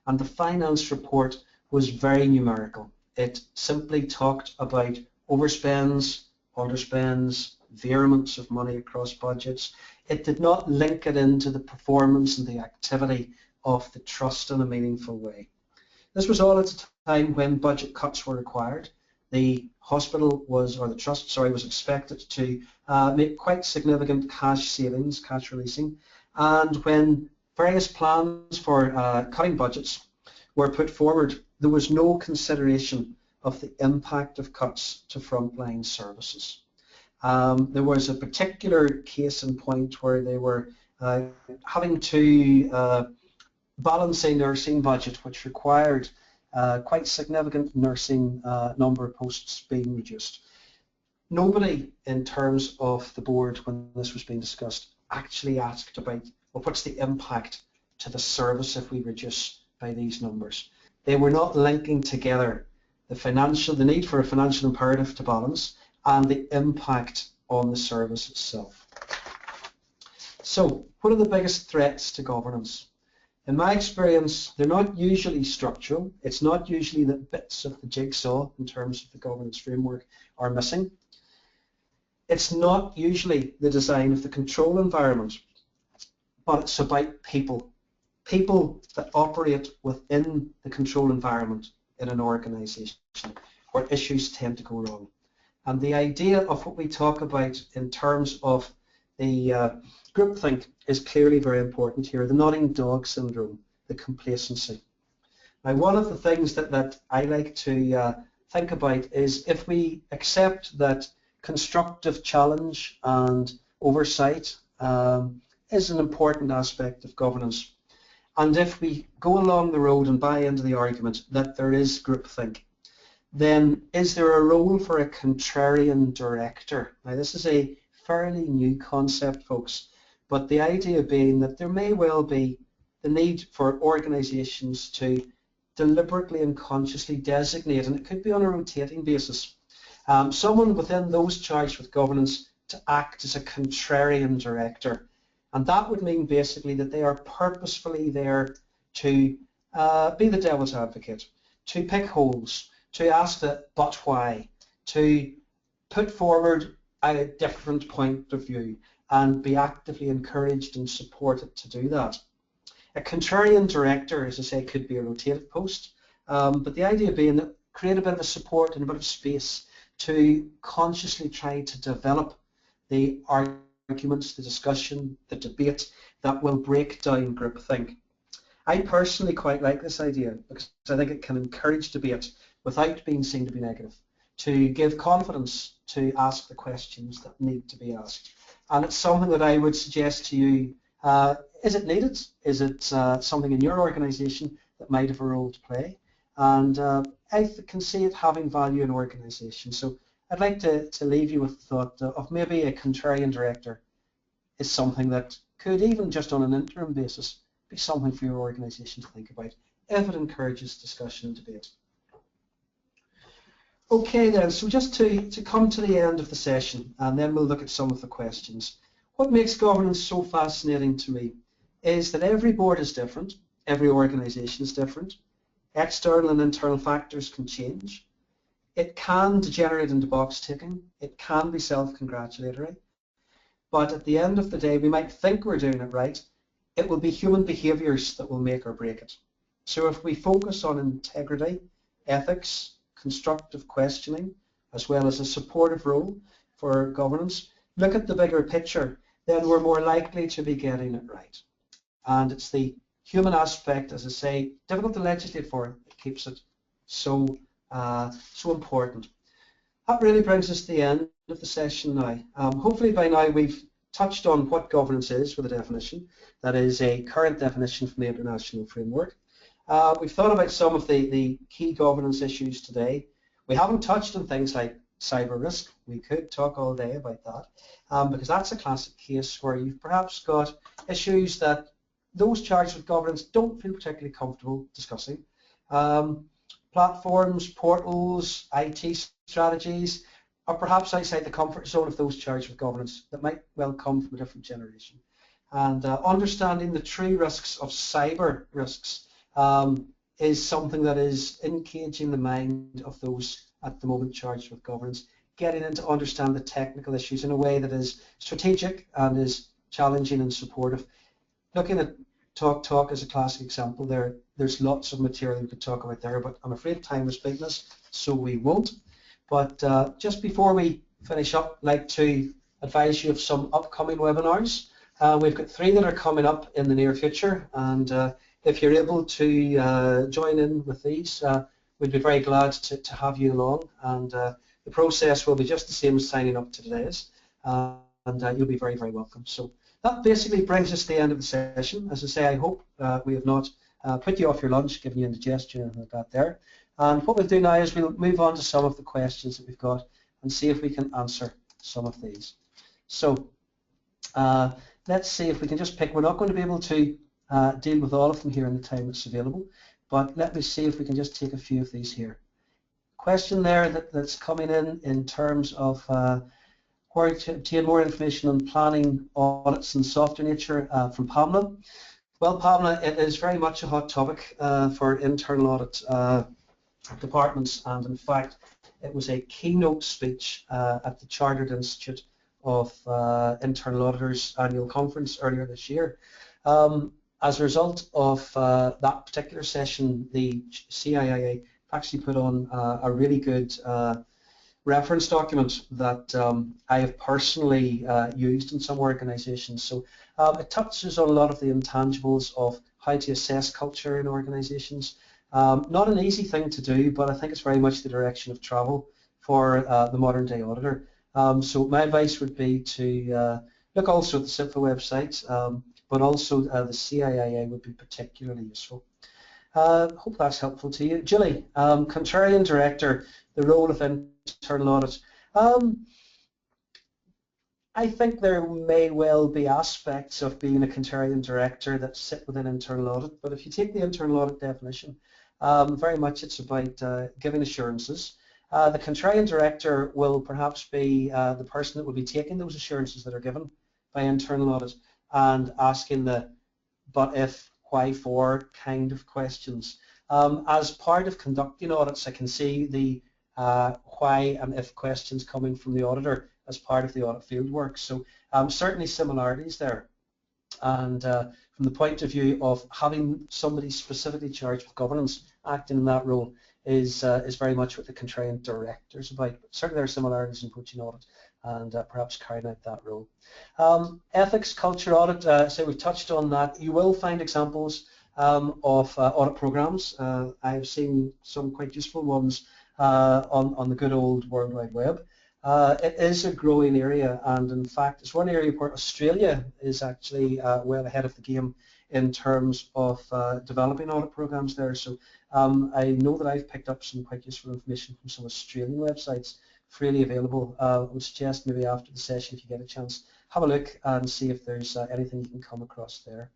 And the finance report was very numerical. It simply talked about overspends, underspends, veerments of money across budgets. It did not link it into the performance and the activity of the trust in a meaningful way. This was all at a time when budget cuts were required, the hospital was, or the trust, sorry, was expected to make quite significant cash savings, cash releasing, and when various plans for cutting budgets were put forward, there was no consideration of the impact of cuts to frontline services. There was a particular case in point where they were having to balance a nursing budget which required quite significant nursing number of posts being reduced. Nobody in terms of the board when this was being discussed actually asked about, well, what's the impact to the service if we reduce by these numbers. They were not linking together the need for a financial imperative to balance and the impact on the service itself. So, what are the biggest threats to governance? In my experience, they're not usually structural. It's not usually that bits of the jigsaw in terms of the governance framework are missing. It's not usually the design of the control environment, but it's about people. People that operate within the control environment in an organisation where issues tend to go wrong. And the idea of what we talk about in terms of the groupthink is clearly very important here, the nodding dog syndrome, the complacency. Now, one of the things that I like to think about is if we accept that constructive challenge and oversight is an important aspect of governance, and if we go along the road and buy into the argument that there is groupthink, then is there a role for a contrarian director? Now, this is a fairly new concept, folks, but the idea being that there may well be the need for organisations to deliberately and consciously designate, and it could be on a rotating basis, someone within those charged with governance to act as a contrarian director. And that would mean basically that they are purposefully there to be the devil's advocate, to pick holes, to ask the but why, to put forward a different point of view and be actively encouraged and supported to do that. A contrarian director, as I say, could be a rotated post, but the idea being that create a bit of a support and a bit of space to consciously try to develop the arguments, the discussion, the debate that will break down groupthink. I personally quite like this idea because I think it can encourage debate without being seen to be negative, to give confidence to ask the questions that need to be asked. And it's something that I would suggest to you, is it needed? Is it something in your organisation that might have a role to play? And I can see it having value in organisations. So I'd like to leave you with the thought of maybe a contrarian director is something that could, even just on an interim basis, be something for your organisation to think about if it encourages discussion and debate. Okay then, so just to come to the end of the session, and then we'll look at some of the questions. What makes governance so fascinating to me is that every board is different, every organisation is different, external and internal factors can change, it can degenerate into box ticking, it can be self-congratulatory, but at the end of the day we might think we're doing it right, it will be human behaviours that will make or break it. So if we focus on integrity, ethics, constructive questioning, as well as a supportive role for governance, look at the bigger picture, then we're more likely to be getting it right. And it's the human aspect, as I say, difficult to legislate for, that keeps it so important. That really brings us to the end of the session now. Hopefully by now we've touched on what governance is with a definition. That is a current definition from the international framework. We've thought about some of the key governance issues today. We haven't touched on things like cyber risk. We could talk all day about that because that's a classic case where you've perhaps got issues that those charged with governance don't feel particularly comfortable discussing. Platforms, portals, IT strategies are perhaps outside the comfort zone of those charged with governance that might well come from a different generation. And understanding the true risks of cyber risks is something that is engaging the mind of those at the moment charged with governance, getting in to understand the technical issues in a way that is strategic and is challenging and supportive. Looking at Talk as a classic example, there's lots of material we could talk about there, but I'm afraid time is beating us, so we won't. But just before we finish up, I'd like to advise you of some upcoming webinars. We've got 3 that are coming up in the near future, and if you're able to join in with these, we'd be very glad to have you along. And the process will be just the same as signing up to today's, and you'll be very, very welcome. So that basically brings us to the end of the session. As I say, I hope we have not put you off your lunch, given you indigestion and like that there. And what we'll do now is we'll move on to some of the questions that we've got and see if we can answer some of these. So let's see if we can just pick. We're not going to be able to deal with all of them here in the time that's available, but let me see if we can just take a few of these here. Question there that's coming in terms of where to obtain more information on planning audits and softer nature from Pamela. Well, Pamela, it is very much a hot topic for internal audit departments, and in fact it was a keynote speech at the Chartered Institute of Internal Auditors annual conference earlier this year. As a result of that particular session, the CIIA actually put on a really good reference document that I have personally used in some organisations. So it touches on a lot of the intangibles of how to assess culture in organisations. Not an easy thing to do, but I think it's very much the direction of travel for the modern day auditor. So my advice would be to look also at the CIPFA website, but also the CIIA would be particularly useful. Hope that's helpful to you. Julie, Contrarian Director, the role of internal audit. I think there may well be aspects of being a Contrarian Director that sit within internal audit, but if you take the internal audit definition, very much it's about giving assurances. The Contrarian Director will perhaps be the person that will be taking those assurances that are given by internal audit and asking the but if, why for kind of questions. As part of conducting audits, I can see the why and if questions coming from the auditor as part of the audit field work. So certainly similarities there. And from the point of view of having somebody specifically charged with governance acting in that role is very much what the Contrarian Director is about. But certainly there are similarities in coaching audit and perhaps carrying out that role. Ethics, culture audit, so we've touched on that. You will find examples of audit programs. I've seen some quite useful ones on the good old World Wide Web. It is a growing area, and in fact it's one area where Australia is actually well ahead of the game in terms of developing audit programs there. So I know that I've picked up some quite useful information from some Australian websites freely available. I would suggest maybe after the session, if you get a chance, have a look and see if there's anything you can come across there.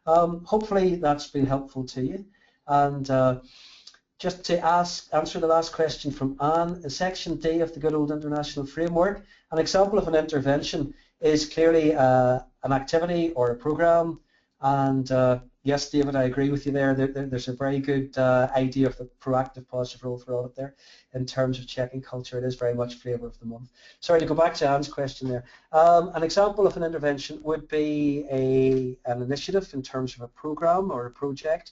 Hopefully that's been helpful to you. And just to answer the last question from Anne, in Section D of the good old international framework, an example of an intervention is clearly an activity or a program. And yes, David, I agree with you there. There's a very good idea of the proactive positive role for audit there in terms of checking culture. It is very much flavour of the month. Sorry, to go back to Anne's question there. An example of an intervention would be an initiative in terms of a program or a project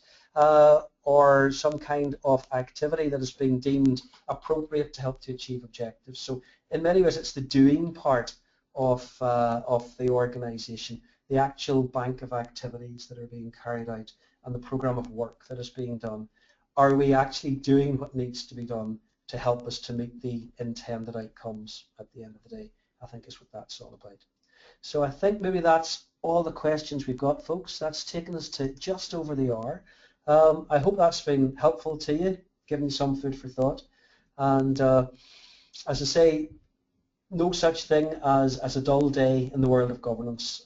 or some kind of activity that is being deemed appropriate to help to achieve objectives. So in many ways it's the doing part of the organisation, the actual bank of activities that are being carried out and the program of work that is being done. Are we actually doing what needs to be done to help us to meet the intended outcomes at the end of the day? I think is what that's all about. So I think maybe that's all the questions we've got, folks. That's taken us to just over the hour. I hope that's been helpful to you, given you some food for thought. And as I say, no such thing as a dull day in the world of governance.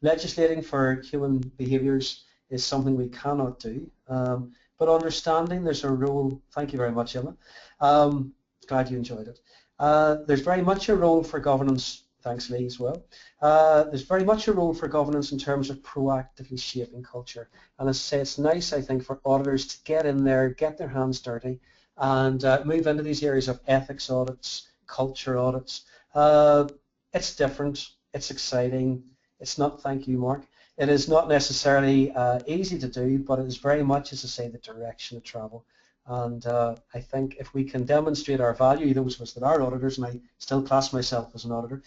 Legislating for human behaviours is something we cannot do, but understanding there's a role. Thank you very much, Emma. Glad you enjoyed it. There's very much a role for governance. Thanks, Lee, as well. There's very much a role for governance in terms of proactively shaping culture. And as I say, it's nice, I think, for auditors to get in there, get their hands dirty, and move into these areas of ethics audits, culture audits. It's different, it's exciting, it's not, thank you, Mark, it is not necessarily easy to do, but it is very much, as I say, the direction of travel. And I think if we can demonstrate our value, those of us that are auditors, and I still class myself as an auditor,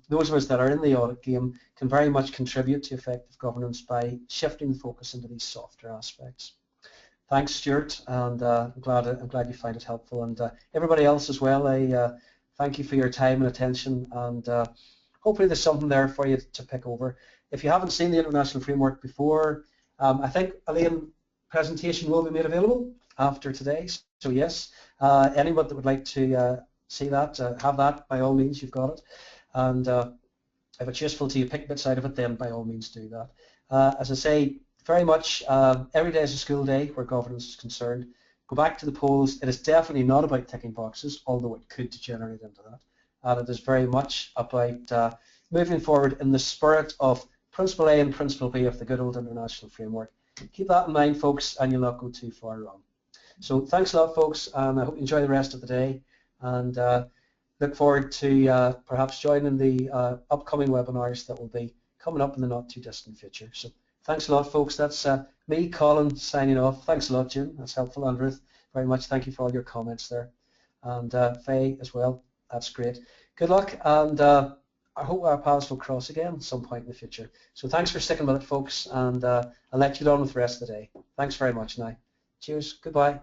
those of us that are in the audit game can very much contribute to effective governance by shifting the focus into these softer aspects. Thanks, Stuart, and I'm glad you find it helpful, and everybody else as well. I thank you for your time and attention, and hopefully there's something there for you to pick over. If you haven't seen the international framework before, I think Elaine presentation will be made available after today. So yes, anyone that would like to see that, have that, by all means, you've got it. And if it's useful to you, pick bits out of it, then by all means do that. As I say, very much every day is a school day where governance is concerned. Go back to the polls. It is definitely not about ticking boxes, although it could degenerate into that. And it is very much about moving forward in the spirit of Principle A and Principle B of the good old international framework. Keep that in mind, folks, and you'll not go too far wrong. So thanks a lot, folks, and I hope you enjoy the rest of the day, and look forward to perhaps joining the upcoming webinars that will be coming up in the not too distant future. So thanks a lot, folks. That's me, Colin, signing off. Thanks a lot, Jim. That's helpful, and Ruth, very much. Thank you for all your comments there, and Faye as well. That's great. Good luck, and I hope our paths will cross again at some point in the future. So thanks for sticking with it, folks, and I'll let you get on with the rest of the day. Thanks very much now. Cheers. Goodbye.